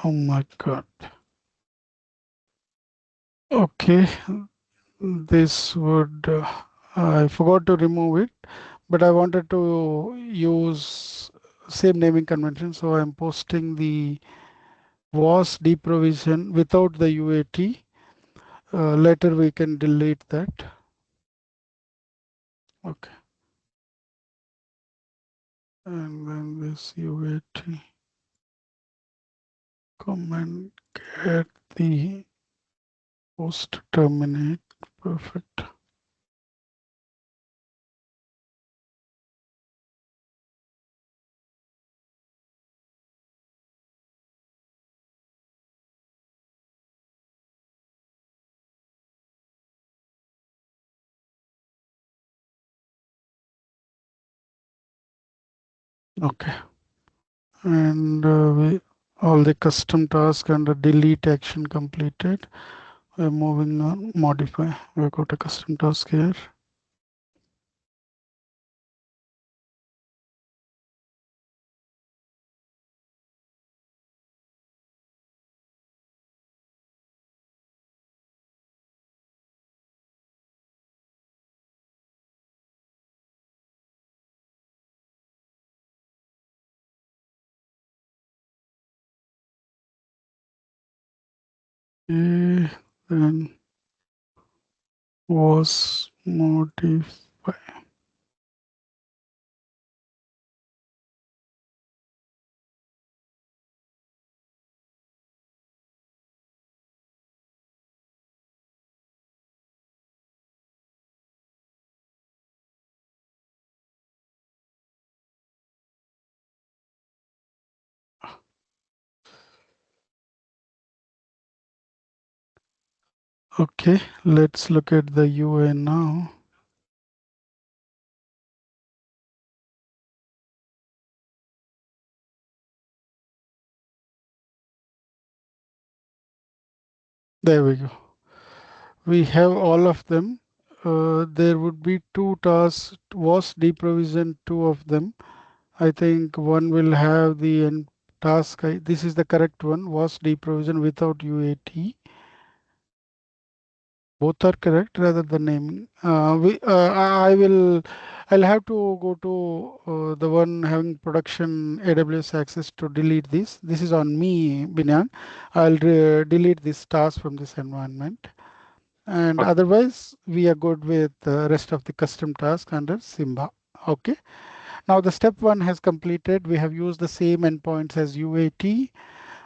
S1: Oh my god. Okay, this would. I forgot to remove it, but I wanted to use same naming convention, so I'm posting the was deprovision without the UAT. Later we can delete that. Okay, and then this UAT comment get the post terminate. Perfect. Okay, and all the custom task and the delete action completed. We're moving on, modify. We've got a custom task here. Okay, then was modify. Okay, let's look at the UI now. There we go. We have all of them. There would be two tasks, was deprovision two of them. I think one will have the end task. This is the correct one, was deprovision without UAT. Both are correct rather than naming. I'll have to go to the one having production AWS access to delete this. This is on me, Binyan. I'll delete this task from this environment. And
S2: Okay.
S1: otherwise, we are good with the rest of the custom task under Simba. Okay. Now the step one has completed. We have used the same endpoints as UAT.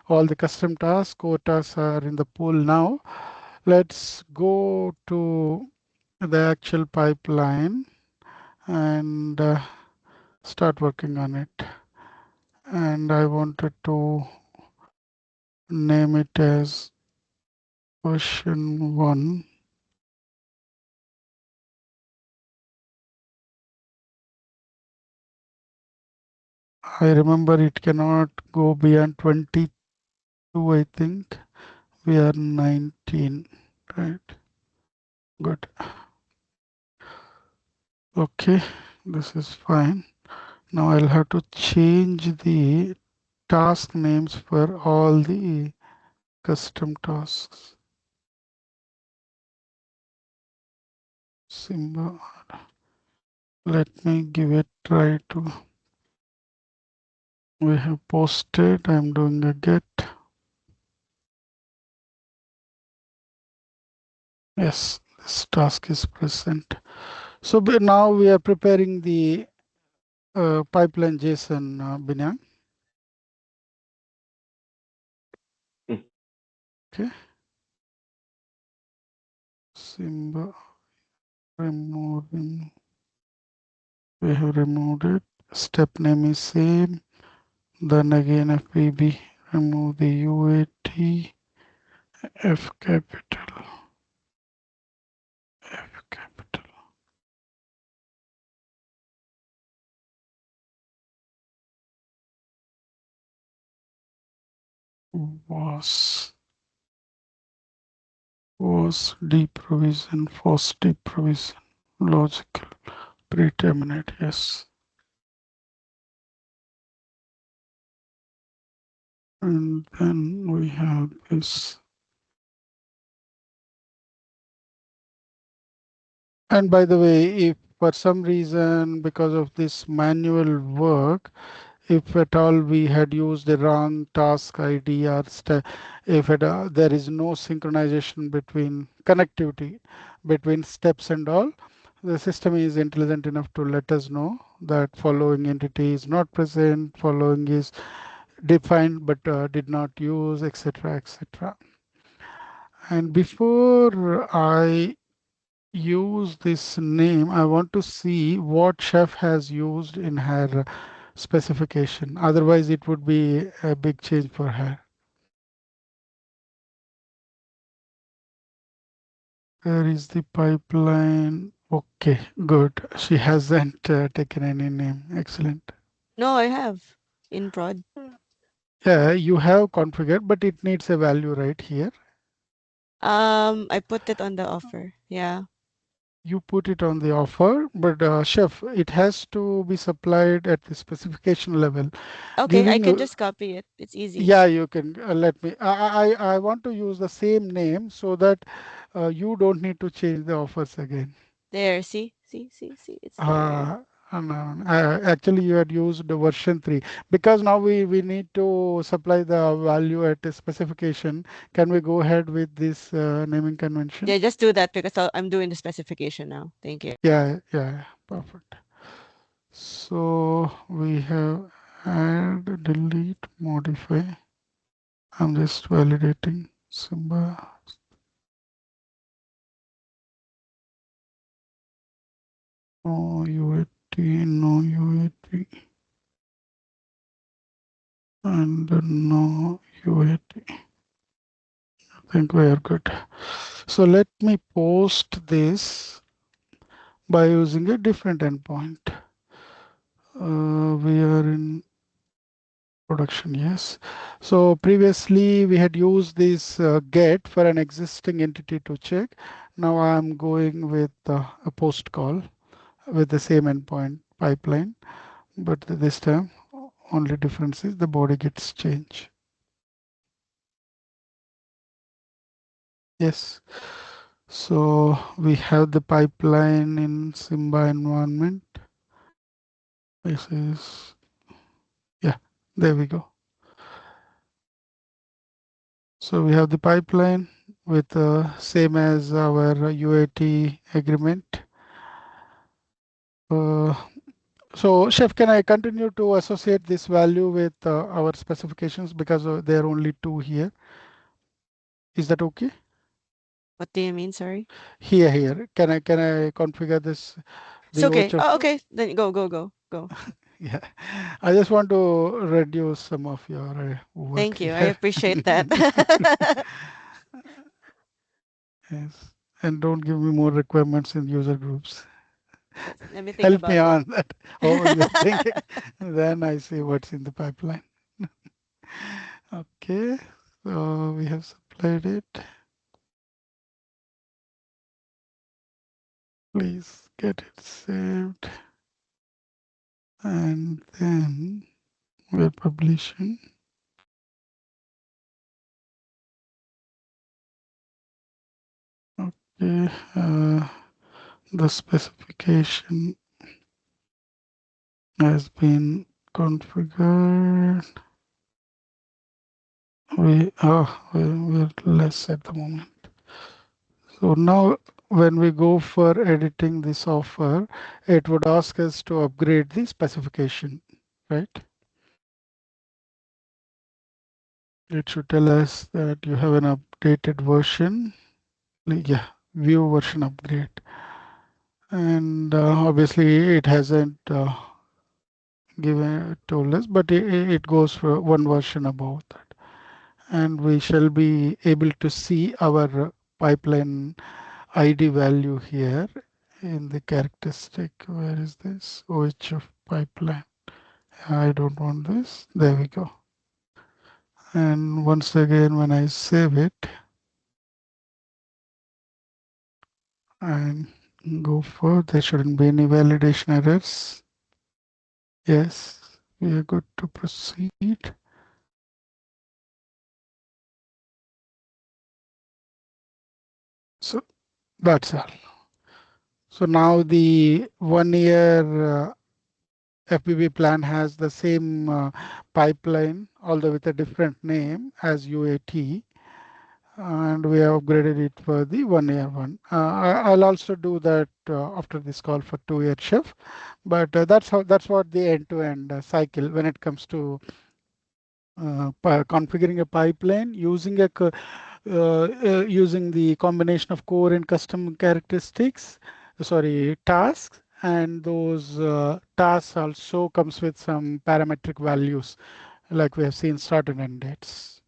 S1: All the custom tasks, core tasks are in the pool now. Let's go to the actual pipeline and start working on it. And I wanted to name it as version 1. I remember it cannot go beyond 22, I think. We are 19, right? Good. Okay, this is fine. Now I'll have to change the task names for all the custom tasks. Simba. Let me give it try to. We have posted. I'm doing a get. Yes, this task is present. So now we are preparing the pipeline JSON, Binyan.
S2: Mm.
S1: Okay. Simba removing. We have removed it. Step name is same. Then again FBB. Remove the UAT. F capital. F capital. Was deprovision. Was deprovision. Logical. Pre-terminate. Yes. And then we have this. And by the way, if for some reason, because of this manual work, if at all we had used the wrong task ID or if there is no synchronization between connectivity between steps and all, the system is intelligent enough to let us know that following entity is not present, following is defined but did not use, etc., etc. And before I use this name, I want to see what chef has used in her specification. Otherwise, it would be a big change for her. Where is the pipeline? Okay, good. She hasn't taken any name. Excellent.
S5: No, I have in prod.
S1: Yeah, you have configured, but it needs a value right here.
S5: I put it on the offer. Yeah.
S1: You put it on the offer, but chef, it has to be supplied at the specification level.
S5: Okay, I
S1: Giving,
S5: can just copy it. It's easy.
S1: yeah, you can let me. I want to use the same name so that you don't need to change the offers again.
S5: There, see, it's there.
S1: Uh, Actually, you had used the version 3 because now we need to supply the value at a specification. Can we go ahead with this naming convention?
S5: Yeah, just do that because I'm doing the specification now. Thank you.
S1: Yeah, yeah, perfect. So we have add, delete, modify. I'm just validating Simba. No UAT, no UAT, and no UAT. I think we are good. So let me post this by using a different endpoint. We are in production, yes. So previously we had used this get for an existing entity to check. Now I'm going with a post call with the same endpoint pipeline, but this time only difference is the body gets changed. Yes. So we have the pipeline in Simba environment. This is, yeah, there we go. So we have the pipeline with same as our UAT agreement. Uh, so chef, can I continue to associate this value with our specifications because there are only two here? Is that okay?
S5: What do you mean? Sorry.
S1: Here. Can I configure this
S5: It's
S1: the
S5: okay. Oh,
S1: OHF?
S5: okay. Then go.
S1: Yeah, I just want to reduce some of your work
S5: Thank you. I
S1: here.
S5: appreciate that.
S1: Yes, and don't give me more requirements in user groups.
S5: Let me think
S1: Help me
S5: about it.
S1: on that. Oh, you're thinking. Then I see what's in the pipeline. Okay, so we have supplied it. Please get it saved. And then we're publishing. Okay, the specification has been configured. We're less at the moment. So now when we go for editing this offer, it would ask us to upgrade the specification, right? It should tell us that you have an updated version. Yeah, view version upgrade. And obviously it hasn't given told us, but it goes for one version above that. And we shall be able to see our pipeline ID value here in the characteristic. Where is this? OHF pipeline. I don't want this. There we go. And once again, when I save it and go for, there shouldn't be any validation errors. Yes, we are good to proceed. So that's all. So now the 1 year FBB plan has the same pipeline, although with a different name as UAT, and we have upgraded it for the 1 year one. I'll also do that after this call for 2 year shift, but that's what the end-to-end cycle when it comes to configuring a pipeline using using the combination of core and custom characteristics, sorry, tasks, and those tasks also comes with some parametric values like we have seen start and end dates.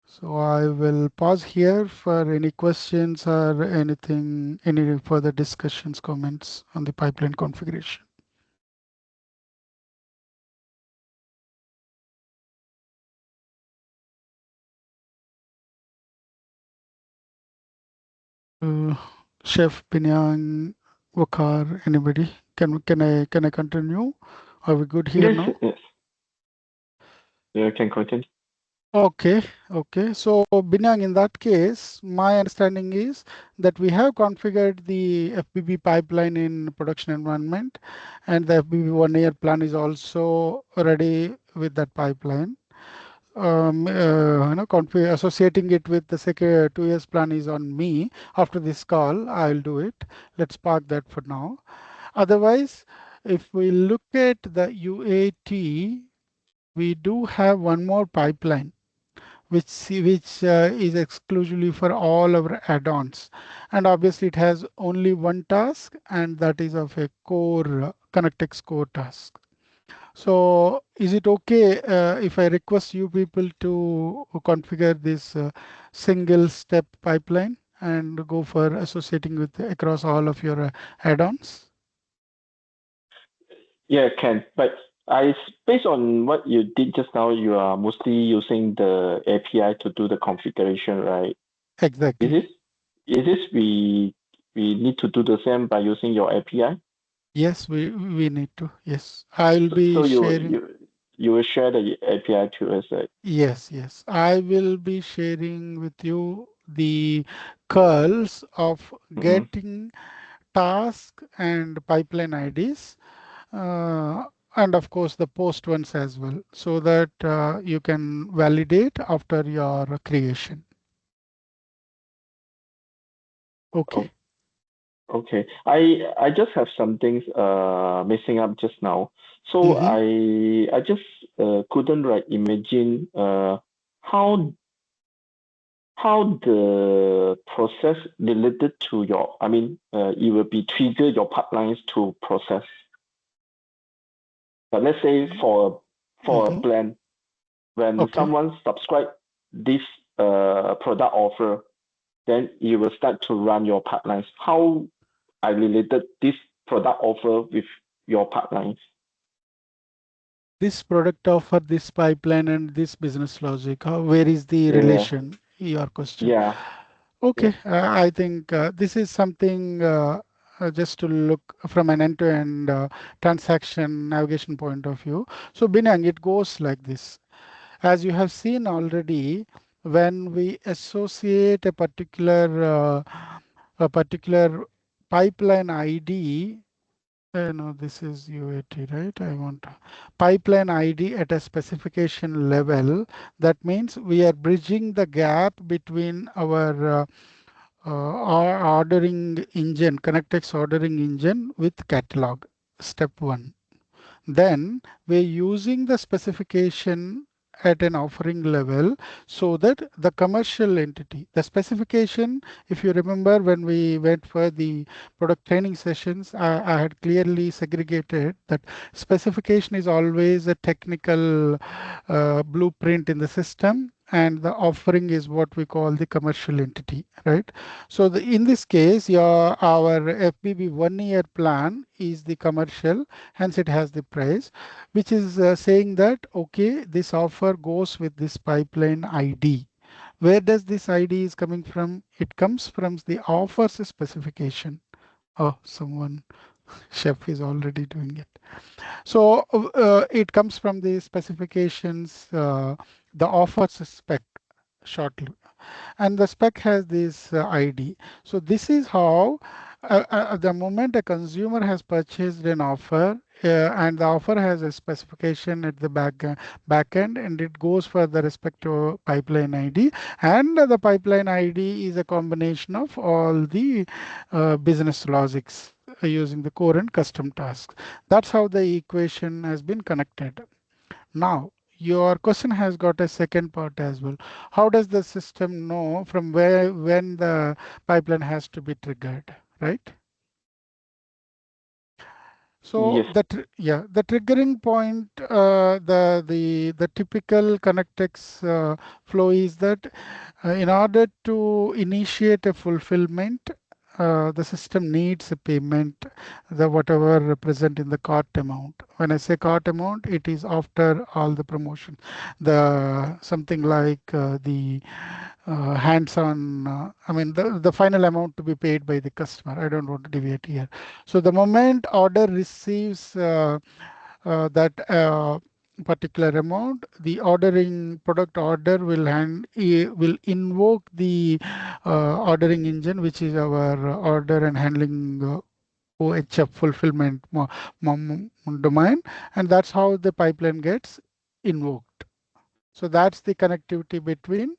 S1: So I will pause here for any questions or anything, any further discussions, comments on the pipeline configuration. Uh, Chef Binyang, Wakar, anybody? Can I continue? Are we good here
S2: Yes,
S1: now?
S2: yes. You can continue.
S1: Okay, okay. So Binyang, in that case, my understanding is that we have configured the FBB pipeline in production environment, and the FBB 1 year plan is also ready with that pipeline. Associating it with the second 2 years plan is on me. After this call, I'll do it. Let's park that for now. Otherwise, if we look at the UAT, we do have one more pipeline which is exclusively for all our add-ons, and obviously it has only one task, and that is of a core ConnectX core task. So is it okay if I request you people to configure this single step pipeline and go for associating with across all of your add-ons?
S2: Yeah, can. But based on what you did just now, you are mostly using the API to do the configuration, right? Is
S1: Exactly.
S2: this is this we need to do the same by using your API?
S1: Yes, we need to. Yes, I'll
S2: So
S1: be
S2: you
S1: sharing.
S2: you will share the API to us, right?
S1: Yes, yes. I will be sharing with you the curls of
S2: Mm-hmm.
S1: getting task and pipeline IDs, uh, and of course the post ones as well, so that you can validate after your creation. Okay.
S2: Oh, okay. I just have some things messing up just now. So
S1: Mm-hmm.
S2: I just couldn't imagine how how the process related to your, I mean, it will be trigger your pipelines to process. But let's say for a
S1: Mm-hmm.
S2: plan, when
S1: Okay.
S2: someone subscribe this product offer, then you will start to run your pipelines. How I related this product offer with your pipelines?
S1: This product offer, this pipeline, and this business logic. Where is the
S2: Yeah,
S1: relation? Your question.
S2: yeah,
S1: Okay,
S2: yes,
S1: I think this is something just to look from an end-to-end transaction navigation point of view. So, Binang, it goes like this. As you have seen already, when we associate a particular pipeline ID, no, this is UAT, right? I want pipeline ID at a specification level. That means we are bridging the gap between our ordering engine, ConnectX ordering engine with catalog, step one. Then we're using the specification at an offering level so that the commercial entity, the specification, if you remember when we went for the product training sessions, I had clearly segregated that specification is always a technical blueprint in the system, and the offering is what we call the commercial entity, right? So in this case, our FBB 1 year plan is the commercial, hence it has the price, which is saying that, okay, this offer goes with this pipeline ID. Where does this ID is coming from? It comes from the offers specification. Oh, someone, chef is already doing it. So it comes from the specifications, the offers spec shortly, and the spec has this ID. So this is how at the moment a consumer has purchased an offer, and the offer has a specification at the back end, and it goes for the respective pipeline ID, and the pipeline ID is a combination of all the business logics using the core and custom tasks. That's how the equation has been connected. Now, your question has got a second part as well. How does the system know from where when the pipeline has to be triggered, right? So
S2: yes,
S1: the triggering point, the typical ConnectX flow is that in order to initiate a fulfillment, the system needs a payment, the whatever represent in the cart amount. When I say cart amount, it is after all the promotion, the something like the hands-on. I mean, the final amount to be paid by the customer. I don't want to deviate here. So the moment order receives that particular amount, the ordering product order will invoke the ordering engine, which is our order and handling OHF fulfillment domain, and that's how the pipeline gets invoked. So that's the connectivity between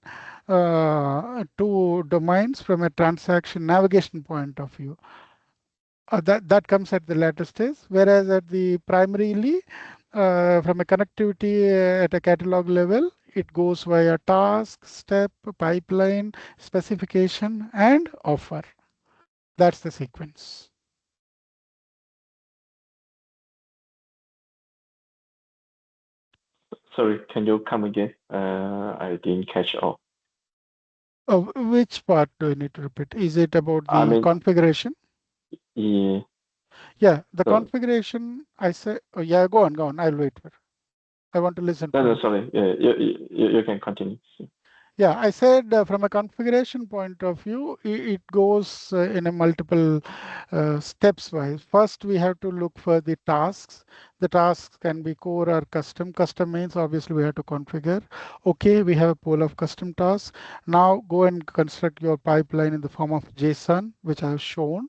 S1: two domains from a transaction navigation point of view. That comes at the later stage, whereas at the primarily from a connectivity at a catalog level, it goes via task, step, pipeline, specification, and offer. That's the sequence.
S2: Sorry, can you come again? I didn't catch all.
S1: Which part do I need to repeat? Is it about
S2: I
S1: the
S2: mean,
S1: configuration?
S2: yeah.
S1: Yeah, the
S2: So,
S1: configuration, I say, oh, yeah, go on, go on. I'll wait for. I want to listen
S2: no, no,
S1: for.
S2: sorry. Yeah, you can continue.
S1: Yeah, I said from a configuration point of view, it goes in a multiple steps wise. First, we have to look for the tasks. The tasks can be core or custom. Custom means obviously we have to configure. Okay, we have a pool of custom tasks. Now go and construct your pipeline in the form of JSON, which I have shown.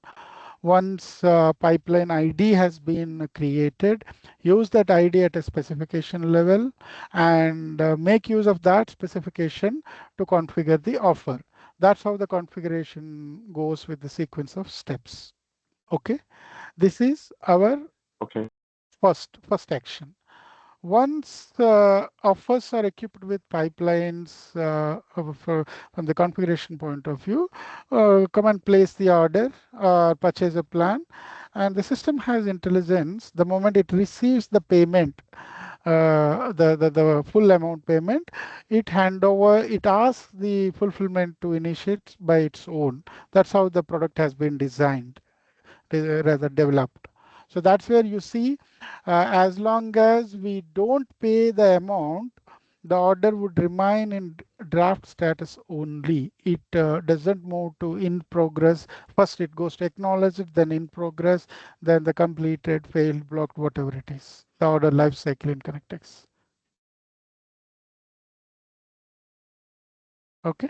S1: Once pipeline ID has been created, use that ID at a specification level and make use of that specification to configure the offer. That's how the configuration goes with the sequence of steps. Okay, this is our
S2: Okay.
S1: first action. Once offers are equipped with pipelines from the configuration point of view, come and place the order or purchase a plan. And the system has intelligence. The moment it receives the payment, the full amount payment, it asks the fulfillment to initiate by its own. That's how the product has been designed, rather developed. So that's where you see, as long as we don't pay the amount, the order would remain in draft status only. It doesn't move to in progress. First, it goes to acknowledged, then in progress, then the completed, failed, blocked, whatever it is. The order life cycle in ConnectX. Okay.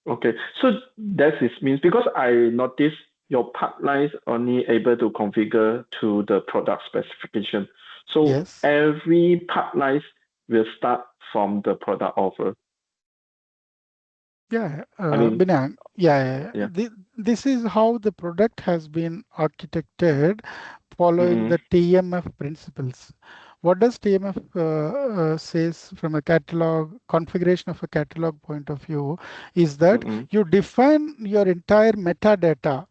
S2: Okay. So that is means because I noticed your pipelines only able to configure to the product specification. So
S1: Yes.
S2: every pipeline will start from the product offer.
S1: Yeah,
S2: I mean,
S1: Binang, yeah.
S2: yeah.
S1: This is how the product has been architected following
S2: Mm-mm,
S1: the TMF principles. What does TMF says from a catalog configuration of a catalog point of view is that
S2: mm-mm,
S1: you define your entire metadata,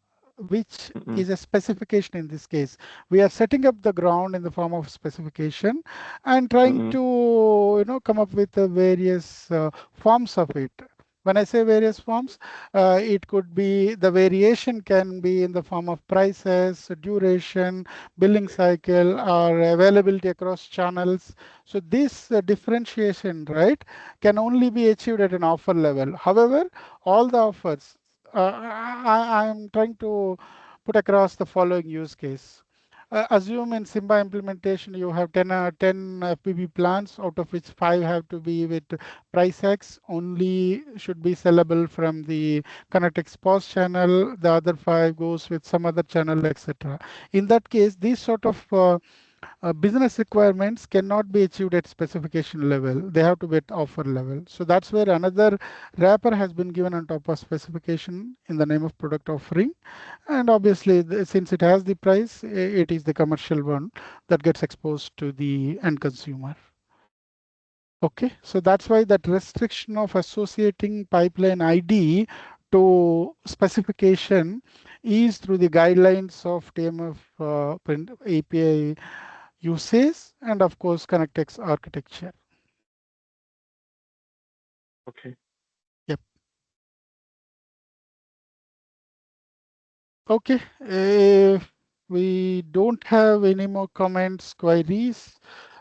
S1: which
S2: mm-mm,
S1: is a specification in this case. We are setting up the ground in the form of specification and trying
S2: mm-mm,
S1: to come up with the various forms of it. When I say various forms, it could be the variation can be in the form of prices, duration, billing cycle, or availability across channels. So this differentiation, right, can only be achieved at an offer level. However, all the offers, I'm trying to put across the following use case. Assume in Simba implementation you have 10 FBB plans, out of which 5 have to be with price X, only should be sellable from the ConnectX POS channel, the other 5 goes with some other channel, etc. In that case, these sort of business requirements cannot be achieved at specification level. They have to be at offer level. So that's where another wrapper has been given on top of specification in the name of product offering. And obviously, since it has the price, it is the commercial one that gets exposed to the end consumer. Okay, so that's why that restriction of associating pipeline ID to specification is through the guidelines of TMF print API usage and of course ConnectX architecture.
S2: okay.
S1: Yep. Okay, if we don't have any more comments, queries,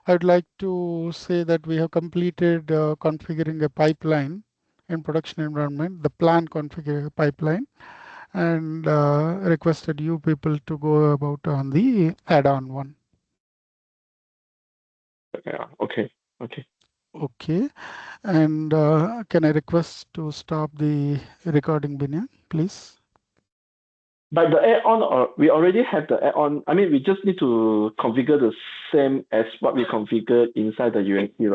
S1: I'd like to say that we have completed configuring a pipeline in production environment, the plan configure pipeline, and requested you people to go about on the add-on one.
S2: Yeah. Okay. Okay.
S1: Okay, and can I request to stop the recording, Binyan, please?
S2: But the add-on, we already have the add-on. I mean, we just need to configure the same as what we configured inside the UNC, right?